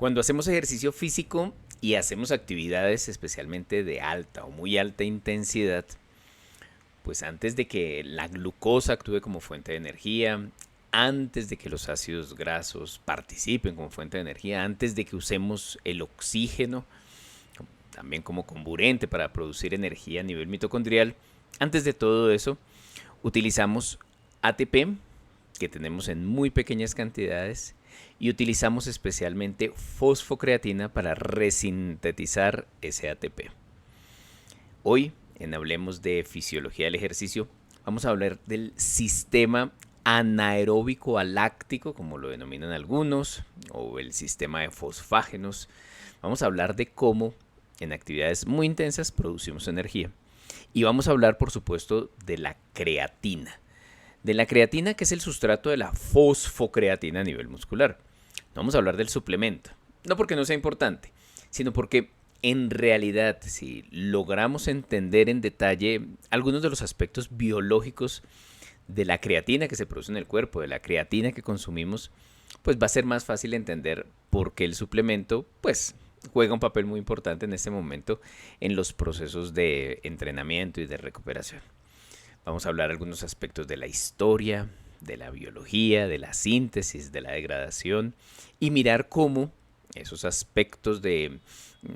Cuando hacemos ejercicio físico y hacemos actividades especialmente de alta o muy alta intensidad, pues antes de que la glucosa actúe como fuente de energía, antes de que los ácidos grasos participen como fuente de energía, antes de que usemos el oxígeno también como comburente para producir energía a nivel mitocondrial, antes de todo eso utilizamos ATP, que tenemos en muy pequeñas cantidades, y utilizamos especialmente fosfocreatina para resintetizar ese ATP. Hoy, en Hablemos de Fisiología del Ejercicio, vamos a hablar del sistema anaeróbico aláctico, como lo denominan algunos, o el sistema de fosfágenos. Vamos a hablar de cómo en actividades muy intensas producimos energía. Y vamos a hablar, por supuesto, de la creatina. De la creatina, que es el sustrato de la fosfocreatina a nivel muscular. No vamos a hablar del suplemento. No porque no sea importante, sino porque en realidad, si logramos entender en detalle algunos de los aspectos biológicos de la creatina que se produce en el cuerpo, de la creatina que consumimos, pues va a ser más fácil entender por qué el suplemento, pues, juega un papel muy importante en este momento en los procesos de entrenamiento y de recuperación. Vamos a hablar algunos aspectos de la historia, de la biología, de la síntesis, de la degradación y mirar cómo esos aspectos de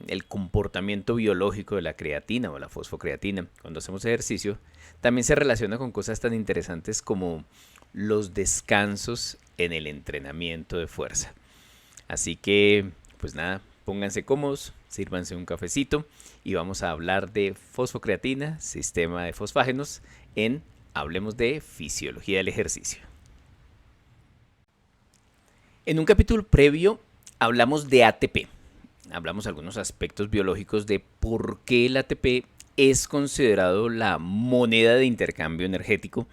el comportamiento biológico de la creatina o la fosfocreatina cuando hacemos ejercicio también se relaciona con cosas tan interesantes como los descansos en el entrenamiento de fuerza. Así que, pues nada, pónganse cómodos, sírvanse un cafecito y vamos a hablar de fosfocreatina, sistema de fosfágenos, en Hablemos de Fisiología del Ejercicio. En un capítulo previo hablamos de ATP. Hablamos algunos aspectos biológicos de por qué el ATP es considerado la moneda de intercambio energético.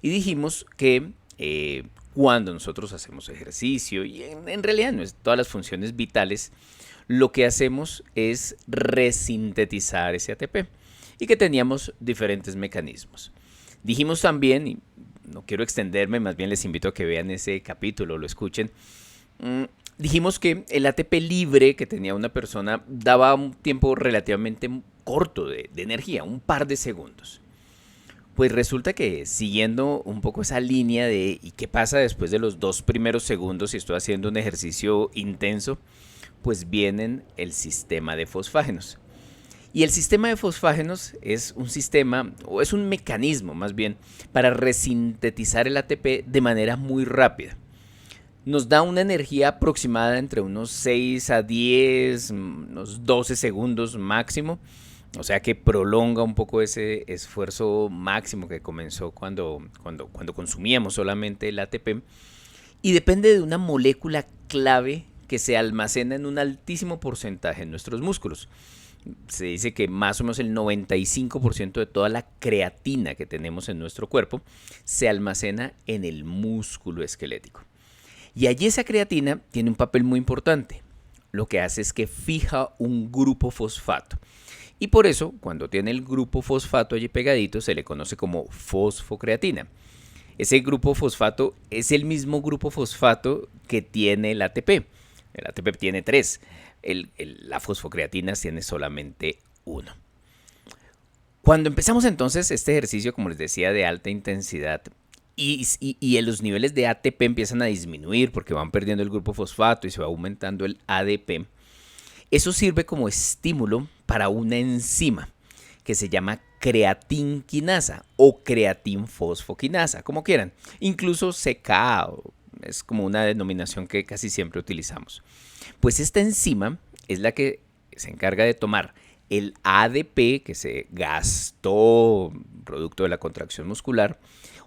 Y dijimos que cuando nosotros hacemos ejercicio, y en realidad no es todas las funciones vitales, lo que hacemos es resintetizar ese ATP y que teníamos diferentes mecanismos. Dijimos también, y no quiero extenderme, más bien les invito a que vean ese capítulo, lo escuchen, dijimos que el ATP libre que tenía una persona daba un tiempo relativamente corto de energía, un par de segundos. Pues resulta que siguiendo un poco esa línea de ¿y qué pasa después de los 2 primeros segundos si estoy haciendo un ejercicio intenso? Pues vienen el sistema de fosfágenos. Y el sistema de fosfágenos es un sistema, o es un mecanismo más bien, para resintetizar el ATP de manera muy rápida. Nos da una energía aproximada entre unos 6 a 10, unos 12 segundos máximo. O sea que prolonga un poco ese esfuerzo máximo que comenzó cuando consumíamos solamente el ATP. Y depende de una molécula clave que se almacena en un altísimo porcentaje en nuestros músculos. Se dice que más o menos el 95% de toda la creatina que tenemos en nuestro cuerpo se almacena en el músculo esquelético. Y allí esa creatina tiene un papel muy importante. Lo que hace es que fija un grupo fosfato. Y por eso, cuando tiene el grupo fosfato allí pegadito, se le conoce como fosfocreatina. Ese grupo fosfato es el mismo grupo fosfato que tiene el ATP. El ATP tiene 3. La fosfocreatina tiene solamente 1. Cuando empezamos entonces este ejercicio, como les decía, de alta intensidad, y los niveles de ATP empiezan a disminuir porque van perdiendo el grupo fosfato y se va aumentando el ADP, eso sirve como estímulo para una enzima que se llama creatinquinasa o creatinfosfoquinasa, como quieran. Incluso CK es como una denominación que casi siempre utilizamos. Pues esta enzima es la que se encarga de tomar el ADP que se gastó producto de la contracción muscular,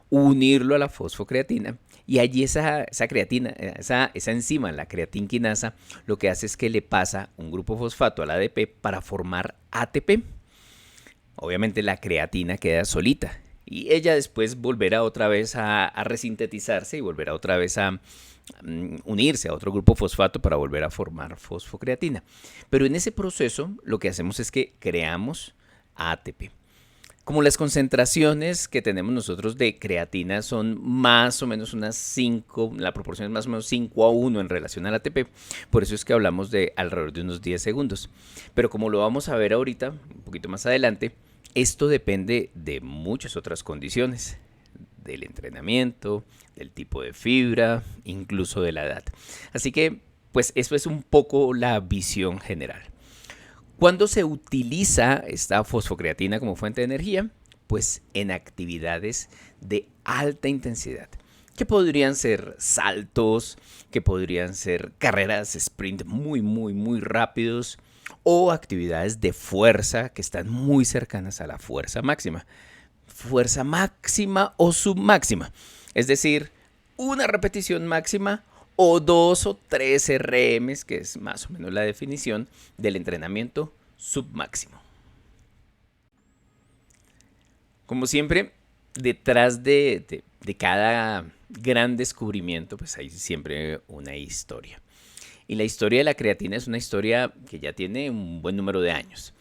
unirlo a la fosfocreatina y allí esa creatina, esa enzima, la creatinquinasa, lo que hace es que le pasa un grupo fosfato al ADP para formar ATP. Obviamente la creatina queda solita y ella después volverá otra vez a resintetizarse y volverá otra vez a unirse a otro grupo fosfato para volver a formar fosfocreatina. Pero en ese proceso lo que hacemos es que creamos ATP. Como las concentraciones que tenemos nosotros de creatina son más o menos unas 5, la proporción es más o menos 5:1 en relación al ATP, por eso es que hablamos de alrededor de unos 10 segundos. Pero como lo vamos a ver ahorita, un poquito más adelante, esto depende de muchas otras condiciones, del entrenamiento, del tipo de fibra, incluso de la edad. Así que, pues eso es un poco la visión general. ¿Cuándo se utiliza esta fosfocreatina como fuente de energía? Pues en actividades de alta intensidad, que podrían ser saltos, que podrían ser carreras sprint muy rápidos o actividades de fuerza que están muy cercanas a la fuerza máxima o submáxima, es decir, una repetición máxima o 2 o 3 RMs, que es más o menos la definición del entrenamiento submáximo. Como siempre, detrás de cada gran descubrimiento, pues hay siempre una historia. Y la historia de la creatina es una historia que ya tiene un buen número de años.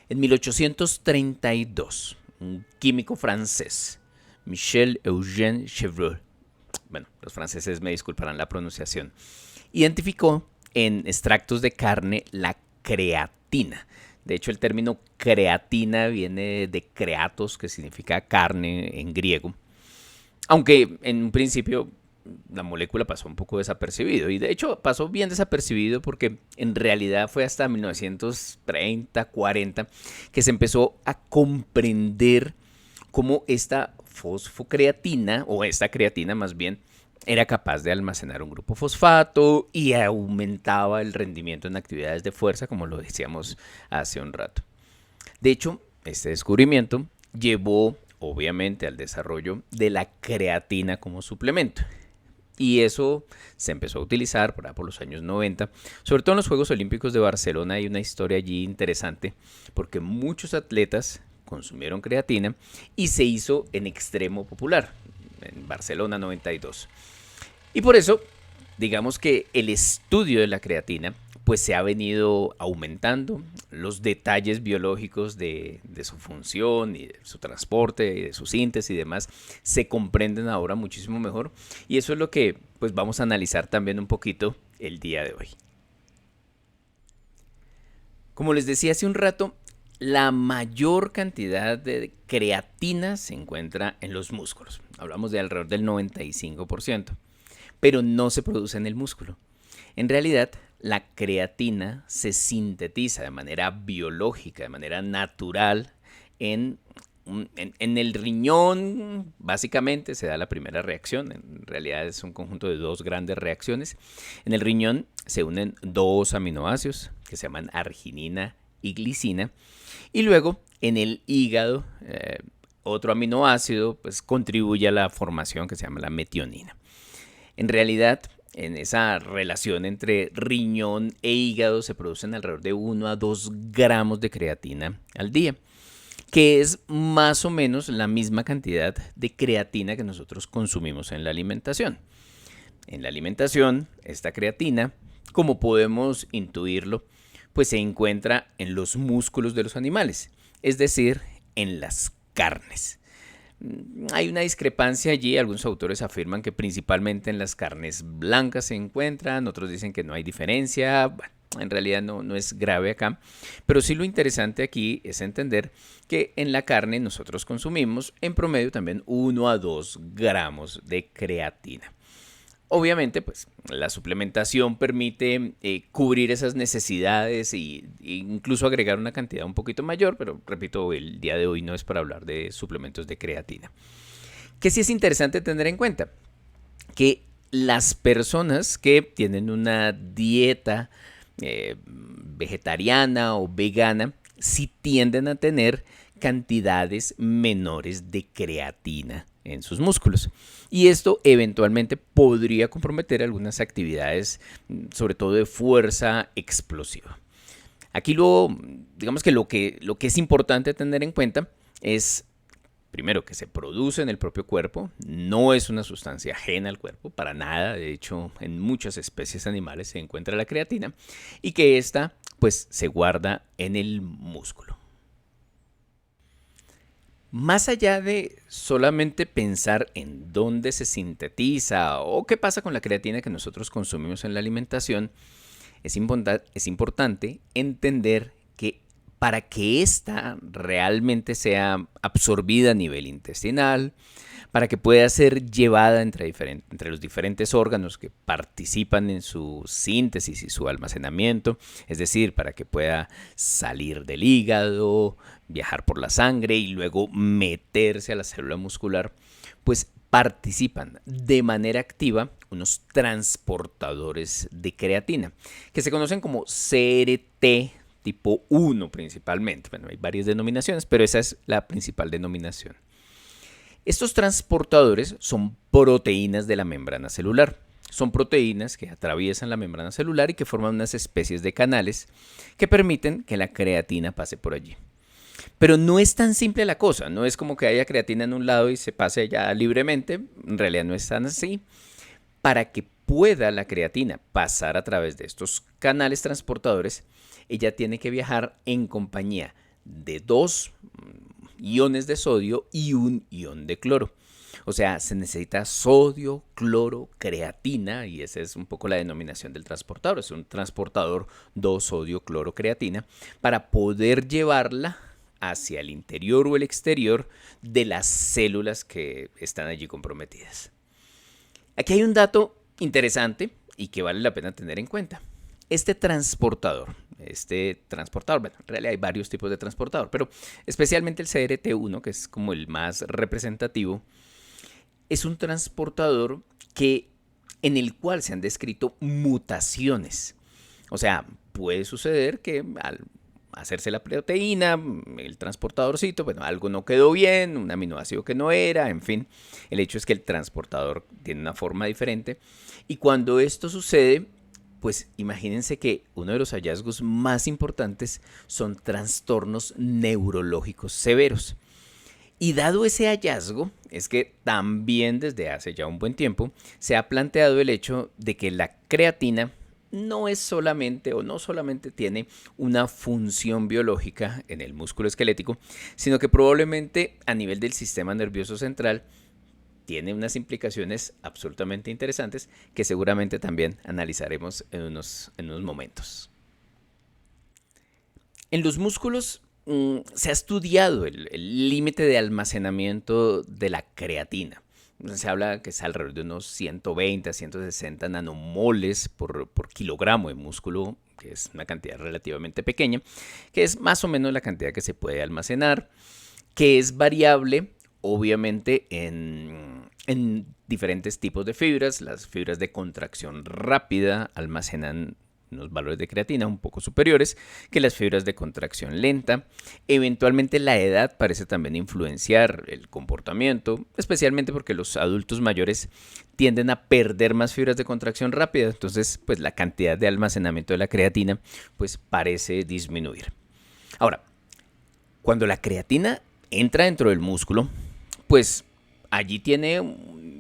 En 1832, un químico francés, Michel Eugène Chevreul, bueno, los franceses me disculparán la pronunciación, identificó en extractos de carne la creatina. De hecho, el término creatina viene de creatos, que significa carne en griego. Aunque en un principio la molécula pasó un poco desapercibido. Y de hecho pasó bien desapercibido porque en realidad fue hasta 1930, 40 que se empezó a comprender cómo esta fosfocreatina, o esta creatina más bien, era capaz de almacenar un grupo fosfato y aumentaba el rendimiento en actividades de fuerza, como lo decíamos hace un rato. De hecho, este descubrimiento llevó obviamente al desarrollo de la creatina como suplemento. Y eso se empezó a utilizar por los años 90. Sobre todo en los Juegos Olímpicos de Barcelona hay una historia allí interesante porque muchos atletas consumieron creatina y se hizo en extremo popular en Barcelona 92. Y por eso, digamos que el estudio de la creatina pues se ha venido aumentando, los detalles biológicos de su función y de su transporte y de su síntesis y demás se comprenden ahora muchísimo mejor, y eso es lo que pues vamos a analizar también un poquito el día de hoy. Como les decía hace un rato, la mayor cantidad de creatina se encuentra en los músculos, hablamos de alrededor del 95%, pero no se produce en el músculo. En realidad, la creatina se sintetiza de manera biológica, de manera natural, en el riñón. Básicamente se da la primera reacción. En realidad es un conjunto de dos grandes reacciones. En el riñón se unen dos aminoácidos que se llaman arginina y glicina. Y luego en el hígado, otro aminoácido pues, contribuye a la formación que se llama la metionina. En realidad, en esa relación entre riñón e hígado se producen alrededor de 1 a 2 gramos de creatina al día, que es más o menos la misma cantidad de creatina que nosotros consumimos en la alimentación. En la alimentación, esta creatina, como podemos intuirlo, pues se encuentra en los músculos de los animales, es decir, en las carnes. Hay una discrepancia allí, algunos autores afirman que principalmente en las carnes blancas se encuentran, otros dicen que no hay diferencia. Bueno, en realidad no es grave acá, pero sí lo interesante aquí es entender que en la carne nosotros consumimos en promedio también 1 a 2 gramos de creatina. Obviamente, pues la suplementación permite cubrir esas necesidades e incluso agregar una cantidad un poquito mayor, pero repito, el día de hoy no es para hablar de suplementos de creatina. Que sí es interesante tener en cuenta que las personas que tienen una dieta vegetariana o vegana sí tienden a tener cantidades menores de creatina en sus músculos. Y esto eventualmente podría comprometer algunas actividades, sobre todo de fuerza explosiva. Aquí digamos que lo que es importante tener en cuenta es, primero, que se produce en el propio cuerpo, no es una sustancia ajena al cuerpo, para nada. De hecho, en muchas especies animales se encuentra la creatina, y que esta pues se guarda en el músculo. Más allá de solamente pensar en dónde se sintetiza o qué pasa con la creatina que nosotros consumimos en la alimentación, es importante entender que para que ésta realmente sea absorbida a nivel intestinal, para que pueda ser llevada entre los diferentes órganos que participan en su síntesis y su almacenamiento, es decir, para que pueda salir del hígado, viajar por la sangre y luego meterse a la célula muscular, pues participan de manera activa unos transportadores de creatina, que se conocen como CRT tipo 1 principalmente. Bueno, hay varias denominaciones, pero esa es la principal denominación. Estos transportadores son proteínas de la membrana celular. Son proteínas que atraviesan la membrana celular y que forman unas especies de canales que permiten que la creatina pase por allí. Pero no es tan simple la cosa, no es como que haya creatina en un lado y se pase ya libremente, en realidad no es tan así. Para que pueda la creatina pasar a través de estos canales transportadores, ella tiene que viajar en compañía de dos iones de sodio y un ion de cloro. O sea, se necesita sodio, cloro, creatina, y esa es un poco la denominación del transportador. Es un transportador 2-sodio, cloro, creatina, para poder llevarla hacia el interior o el exterior de las células que están allí comprometidas. Aquí hay un dato interesante y que vale la pena tener en cuenta. Este transportador, bueno, en realidad hay varios tipos de transportador, pero especialmente el CRT1, que es como el más representativo, es un transportador en el cual se han descrito mutaciones. O sea, puede suceder que al hacerse la proteína, el transportadorcito, bueno, algo no quedó bien, un aminoácido que no era, en fin. El hecho es que el transportador tiene una forma diferente. Y cuando esto sucede, pues imagínense que uno de los hallazgos más importantes son trastornos neurológicos severos. Y dado ese hallazgo, es que también desde hace ya un buen tiempo se ha planteado el hecho de que la creatina no es solamente o no solamente tiene una función biológica en el músculo esquelético, sino que probablemente a nivel del sistema nervioso central tiene unas implicaciones absolutamente interesantes que seguramente también analizaremos en unos momentos. En los músculos se ha estudiado el límite de almacenamiento de la creatina. Se habla que es alrededor de unos 120 a 160 nanomoles por kilogramo de músculo, que es una cantidad relativamente pequeña, que es más o menos la cantidad que se puede almacenar, que es variable, obviamente, en diferentes tipos de fibras. Las fibras de contracción rápida almacenan unos valores de creatina un poco superiores que las fibras de contracción lenta. Eventualmente la edad parece también influenciar el comportamiento, especialmente porque los adultos mayores tienden a perder más fibras de contracción rápida, entonces pues la cantidad de almacenamiento de la creatina pues parece disminuir. Ahora, cuando la creatina entra dentro del músculo, pues allí tiene,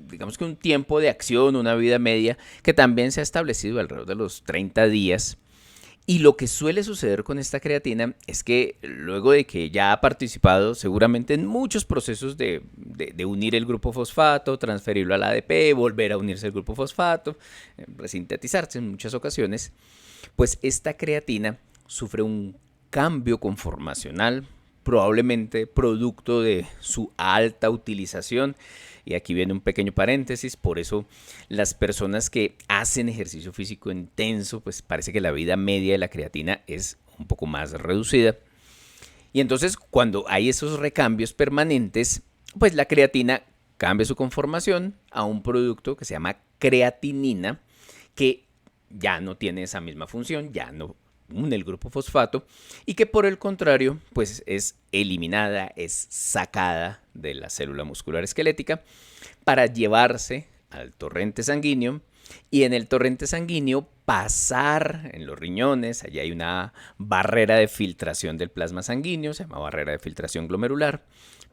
digamos que un tiempo de acción, una vida media, que también se ha establecido alrededor de los 30 días. Y lo que suele suceder con esta creatina es que luego de que ya ha participado seguramente en muchos procesos de unir el grupo fosfato, transferirlo al ADP, volver a unirse al grupo fosfato, resintetizarse en muchas ocasiones, pues esta creatina sufre un cambio conformacional, probablemente producto de su alta utilización. Y aquí viene un pequeño paréntesis, por eso las personas que hacen ejercicio físico intenso, pues parece que la vida media de la creatina es un poco más reducida. Y entonces cuando hay esos recambios permanentes, pues la creatina cambia su conformación a un producto que se llama creatinina, que ya no tiene esa misma función, ya no une el grupo fosfato y que por el contrario pues es eliminada, es sacada de la célula muscular esquelética para llevarse al torrente sanguíneo y en el torrente sanguíneo pasar en los riñones. Allí hay una barrera de filtración del plasma sanguíneo, se llama barrera de filtración glomerular,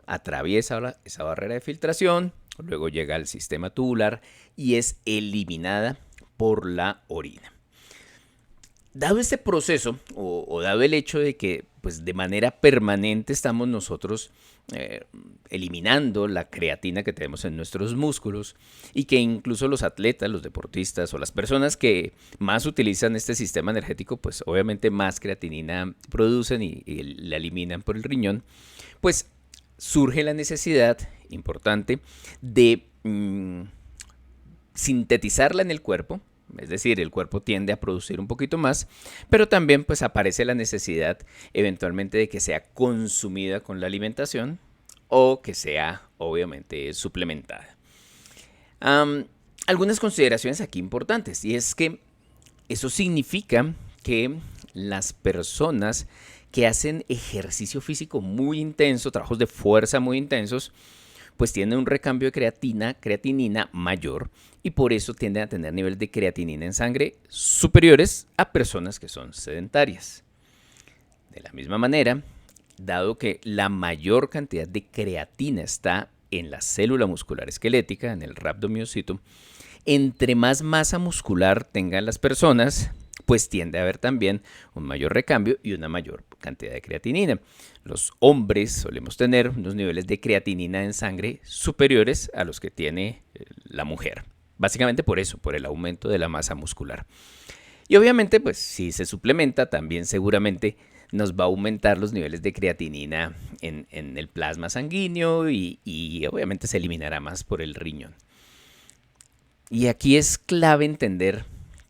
atraviesa esa barrera de filtración, luego llega al sistema tubular y es eliminada por la orina. Dado este proceso, o dado el hecho de que pues, de manera permanente estamos nosotros eh, eliminando la creatina que tenemos en nuestros músculos y que incluso los atletas, los deportistas o las personas que más utilizan este sistema energético, pues obviamente más creatinina producen y la eliminan por el riñón, pues surge la necesidad importante de sintetizarla en el cuerpo. Es decir, el cuerpo tiende a producir un poquito más, pero también pues aparece la necesidad eventualmente de que sea consumida con la alimentación o que sea obviamente suplementada. Algunas consideraciones aquí importantes, y es que eso significa que las personas que hacen ejercicio físico muy intenso, trabajos de fuerza muy intensos, pues tienen un recambio de creatinina mayor y por eso tienden a tener niveles de creatinina en sangre superiores a personas que son sedentarias. De la misma manera, dado que la mayor cantidad de creatina está en la célula muscular esquelética, en el rhabdomiocito, entre más masa muscular tengan las personas, pues tiende a haber también un mayor recambio y una mayor cantidad de creatinina. Los hombres solemos tener unos niveles de creatinina en sangre superiores a los que tiene la mujer. Básicamente por eso, por el aumento de la masa muscular. Y obviamente, pues si se suplementa, también seguramente nos va a aumentar los niveles de creatinina en el plasma sanguíneo y obviamente se eliminará más por el riñón. Y aquí es clave entender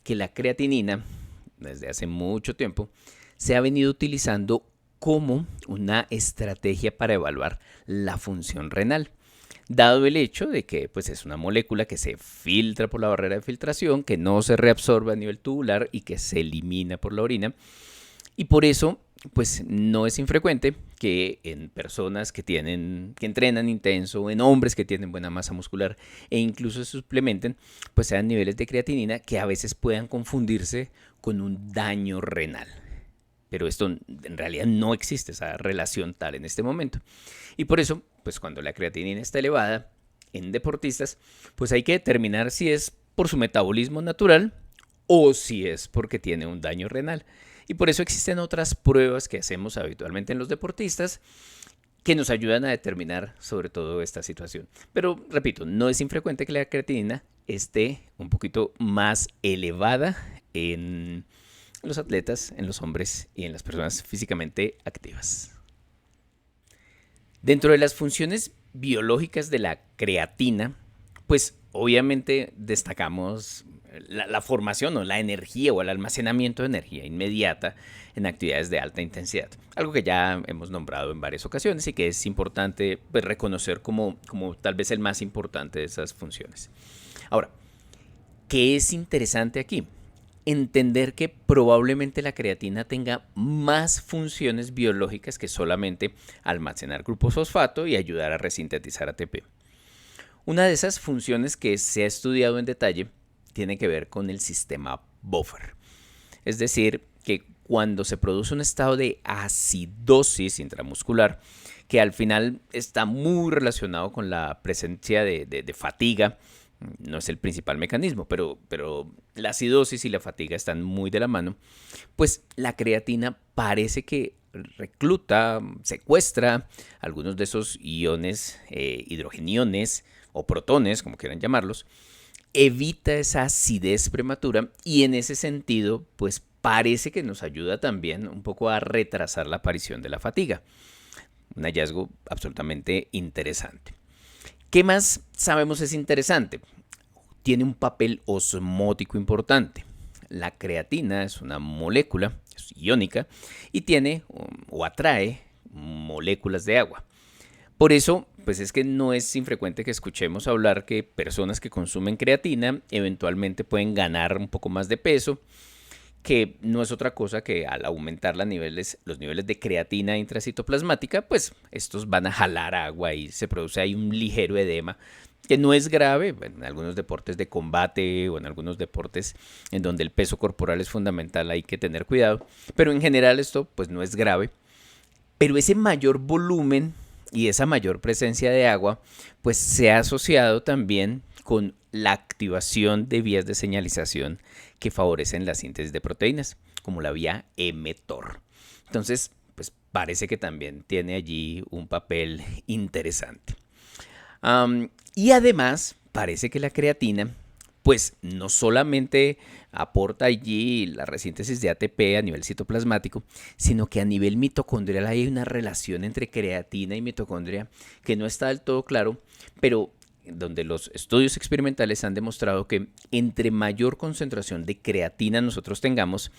que la creatinina, desde hace mucho tiempo, se ha venido utilizando como una estrategia para evaluar la función renal, dado el hecho de que pues, es una molécula que se filtra por la barrera de filtración, que no se reabsorbe a nivel tubular y que se elimina por la orina. Y por eso, pues no es infrecuente que en personas que entrenan intenso, en hombres que tienen buena masa muscular e incluso se suplementen, pues sean niveles de creatinina que a veces puedan confundirse con un daño renal. Pero esto en realidad no existe esa relación tal en este momento. Y por eso, pues cuando la creatinina está elevada en deportistas, pues hay que determinar si es por su metabolismo natural o si es porque tiene un daño renal. Y por eso existen otras pruebas que hacemos habitualmente en los deportistas que nos ayudan a determinar sobre todo esta situación. Pero, repito, no es infrecuente que la creatinina esté un poquito más elevada en los atletas, en los hombres y en las personas físicamente activas. Dentro de las funciones biológicas de la creatina, pues obviamente destacamos la formación o la energía o el almacenamiento de energía inmediata en actividades de alta intensidad. Algo que ya hemos nombrado en varias ocasiones y que es importante pues, reconocer como tal vez el más importante de esas funciones. Ahora, ¿qué es interesante aquí? Entender que probablemente la creatina tenga más funciones biológicas que solamente almacenar grupo fosfato y ayudar a resintetizar ATP. Una de esas funciones que se ha estudiado en detalle tiene que ver con el sistema buffer. Es decir, que cuando se produce un estado de acidosis intramuscular, que al final está muy relacionado con la presencia de fatiga, no es el principal mecanismo, pero la acidosis y la fatiga están muy de la mano, pues la creatina parece que recluta, secuestra algunos de esos iones, hidrogeniones o protones, como quieran llamarlos, evita esa acidez prematura y en ese sentido, pues parece que nos ayuda también un poco a retrasar la aparición de la fatiga. Un hallazgo absolutamente interesante. ¿Qué más sabemos es interesante? Tiene un papel osmótico importante. La creatina es una molécula es iónica y tiene o atrae moléculas de agua. Por eso, pues es que no es infrecuente que escuchemos hablar que personas que consumen creatina eventualmente pueden ganar un poco más de peso, que no es otra cosa que al aumentar los niveles de creatina intracitoplasmática, pues estos van a jalar agua y se produce ahí un ligero edema que no es grave en algunos deportes de combate o en algunos deportes en donde el peso corporal es fundamental, hay que tener cuidado, pero en general esto pues no es grave, pero ese mayor volumen y esa mayor presencia de agua pues se ha asociado también con la activación de vías de señalización que favorecen la síntesis de proteínas, como la vía mTOR. Entonces, pues parece que también tiene allí un papel interesante. Y además, parece que la creatina, pues no solamente aporta allí la resíntesis de ATP a nivel citoplasmático, sino que a nivel mitocondrial hay una relación entre creatina y mitocondria que no está del todo claro, pero donde los estudios experimentales han demostrado que entre mayor concentración de creatina nosotros tengamos,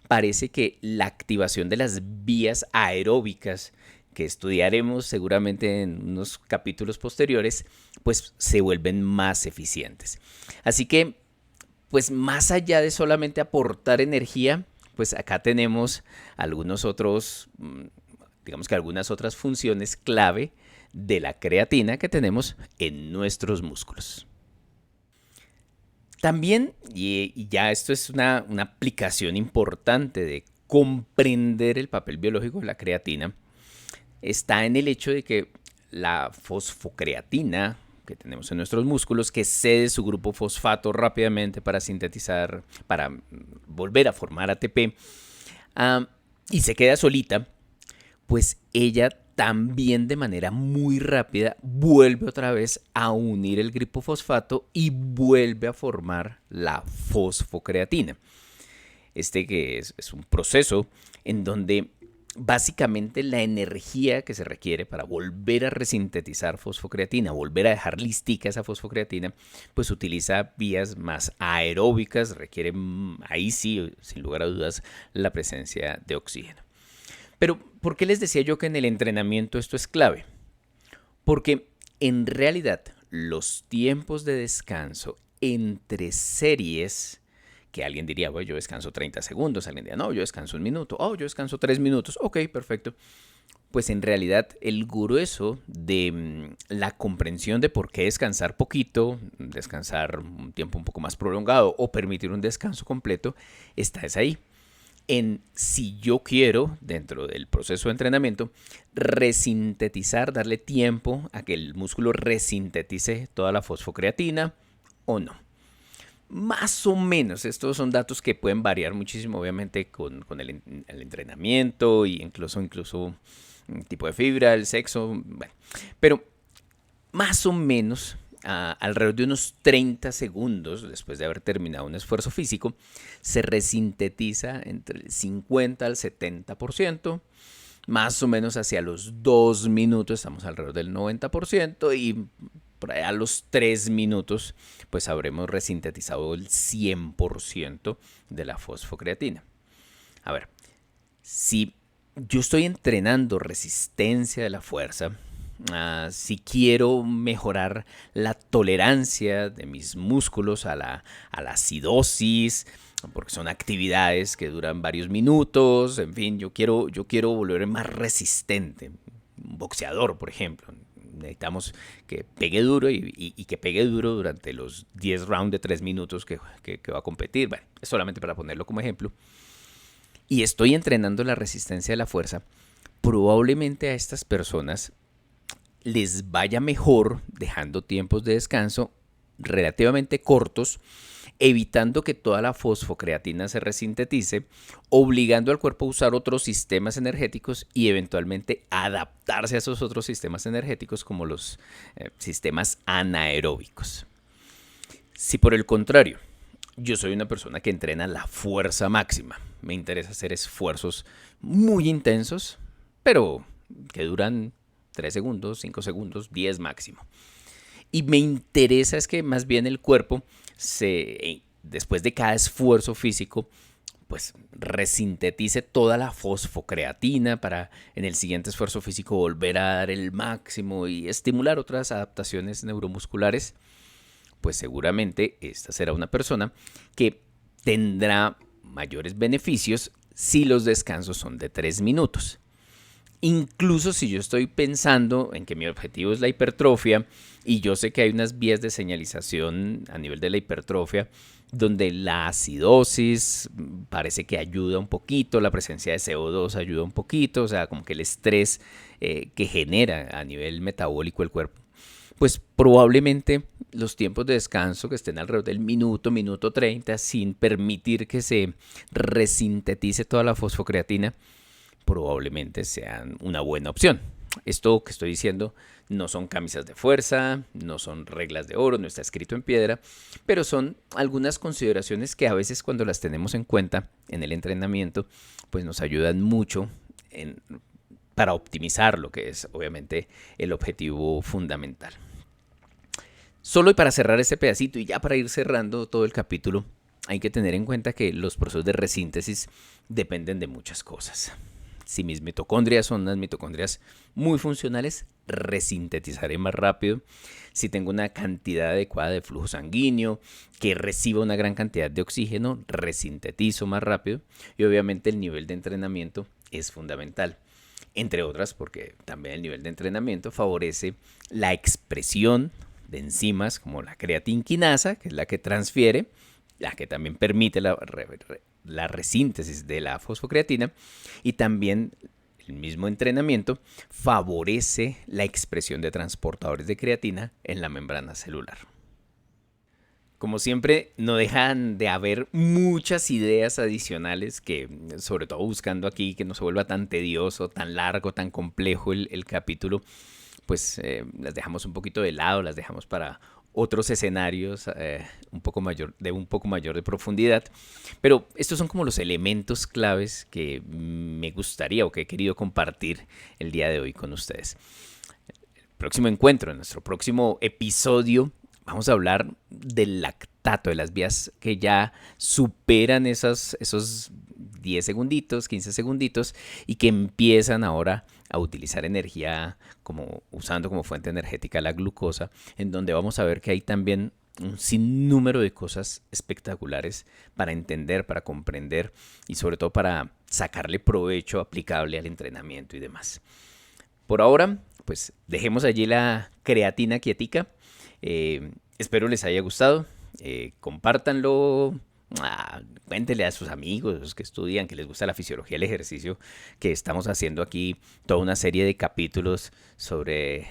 parece que la activación de las vías aeróbicas que estudiaremos seguramente en unos capítulos posteriores, pues se vuelven más eficientes. Así que, pues más allá de solamente aportar energía, pues acá tenemos algunos otros, digamos que algunas otras funciones clave de la creatina que tenemos en nuestros músculos. También, y ya esto es una aplicación importante de comprender el papel biológico de la creatina, está en el hecho de que la fosfocreatina que tenemos en nuestros músculos, que cede su grupo fosfato rápidamente para sintetizar, para volver a formar ATP, y se queda solita, pues ella también de manera muy rápida vuelve otra vez a unir el grupo fosfato y vuelve a formar la fosfocreatina. Este que es un proceso en donde básicamente la energía que se requiere para volver a resintetizar fosfocreatina, volver a dejar listica esa fosfocreatina, pues utiliza vías más aeróbicas, requiere ahí sí, sin lugar a dudas, la presencia de oxígeno. Pero, ¿por qué les decía yo que en el entrenamiento esto es clave? Porque en realidad los tiempos de descanso entre series, que alguien diría, bueno, yo descanso 30 segundos, alguien diría, no, yo descanso 1 minuto, yo descanso 3 minutos, ok, perfecto. Pues en realidad el grueso de la comprensión de por qué descansar poquito, descansar un tiempo un poco más prolongado o permitir un descanso completo, está ahí. En si yo quiero, dentro del proceso de entrenamiento, resintetizar, darle tiempo a que el músculo resintetice toda la fosfocreatina o no. Más o menos, estos son datos que pueden variar muchísimo, obviamente, con el entrenamiento y incluso el tipo de fibra, el sexo, bueno. Pero más o menos, alrededor de unos 30 segundos después de haber terminado un esfuerzo físico, se resintetiza entre el 50 al 70%. Más o menos hacia los 2 minutos estamos alrededor del 90% y por allá a los 3 minutos pues habremos resintetizado el 100% de la fosfocreatina. A ver, si yo estoy entrenando resistencia de la fuerza, si quiero mejorar la tolerancia de mis músculos a la acidosis, porque son actividades que duran varios minutos, en fin, yo quiero volverme más resistente. Un boxeador, por ejemplo, necesitamos que pegue duro y que pegue duro durante los 10 rounds de 3 minutos que va a competir. Bueno, es solamente para ponerlo como ejemplo. Y estoy entrenando la resistencia de la fuerza, probablemente a estas personas les vaya mejor dejando tiempos de descanso relativamente cortos, evitando que toda la fosfocreatina se resintetice, obligando al cuerpo a usar otros sistemas energéticos y eventualmente adaptarse a esos otros sistemas energéticos como los sistemas anaeróbicos. Si por el contrario, yo soy una persona que entrena la fuerza máxima, me interesa hacer esfuerzos muy intensos, pero que duran 3 segundos, 5 segundos, 10 máximo. Y me interesa es que más bien el cuerpo, después de cada esfuerzo físico, pues resintetice toda la fosfocreatina para en el siguiente esfuerzo físico volver a dar el máximo y estimular otras adaptaciones neuromusculares, pues seguramente esta será una persona que tendrá mayores beneficios si los descansos son de 3 minutos. Incluso si yo estoy pensando en que mi objetivo es la hipertrofia y yo sé que hay unas vías de señalización a nivel de la hipertrofia donde la acidosis parece que ayuda un poquito, la presencia de CO2 ayuda un poquito, o sea, como que el estrés que genera a nivel metabólico el cuerpo, pues probablemente los tiempos de descanso que estén alrededor del minuto, minuto 30, sin permitir que se resintetice toda la fosfocreatina, probablemente sean una buena opción. Esto que estoy diciendo no son camisas de fuerza, no son reglas de oro, no está escrito en piedra, pero son algunas consideraciones que a veces cuando las tenemos en cuenta en el entrenamiento, pues nos ayudan mucho para optimizar lo que es obviamente el objetivo fundamental. Solo y para cerrar este pedacito y ya para ir cerrando todo el capítulo, hay que tener en cuenta que los procesos de resíntesis dependen de muchas cosas. Si mis mitocondrias son unas mitocondrias muy funcionales, resintetizaré más rápido. Si tengo una cantidad adecuada de flujo sanguíneo, que reciba una gran cantidad de oxígeno, resintetizo más rápido. Y obviamente el nivel de entrenamiento es fundamental. Entre otras, porque también el nivel de entrenamiento favorece la expresión de enzimas como la creatinquinasa, que es la que transfiere, la que también permite la resíntesis de la fosfocreatina, y también el mismo entrenamiento favorece la expresión de transportadores de creatina en la membrana celular. Como siempre, no dejan de haber muchas ideas adicionales que, sobre todo buscando aquí que no se vuelva tan tedioso, tan largo, tan complejo el capítulo, pues las dejamos un poquito de lado, las dejamos para otros escenarios un poco mayor de profundidad. Pero estos son como los elementos claves que me gustaría o que he querido compartir el día de hoy con ustedes. El próximo encuentro, en nuestro próximo episodio, vamos a hablar del lactato, de las vías que ya superan esos 10 segunditos, 15 segunditos y que empiezan ahora a utilizar energía usando como fuente energética la glucosa, en donde vamos a ver que hay también un sinnúmero de cosas espectaculares para entender, para comprender y sobre todo para sacarle provecho aplicable al entrenamiento y demás. Por ahora, pues dejemos allí la creatina quietica. Espero les haya gustado. Compártanlo. Cuéntenle a sus amigos, los que estudian, que les gusta la fisiología del ejercicio, que estamos haciendo aquí toda una serie de capítulos sobre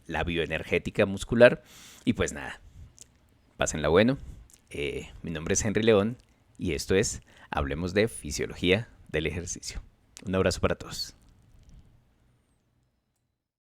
la bioenergética muscular. Y pues nada, pásenla bueno. Mi nombre es Henry León y esto es Hablemos de Fisiología del Ejercicio. Un abrazo para todos.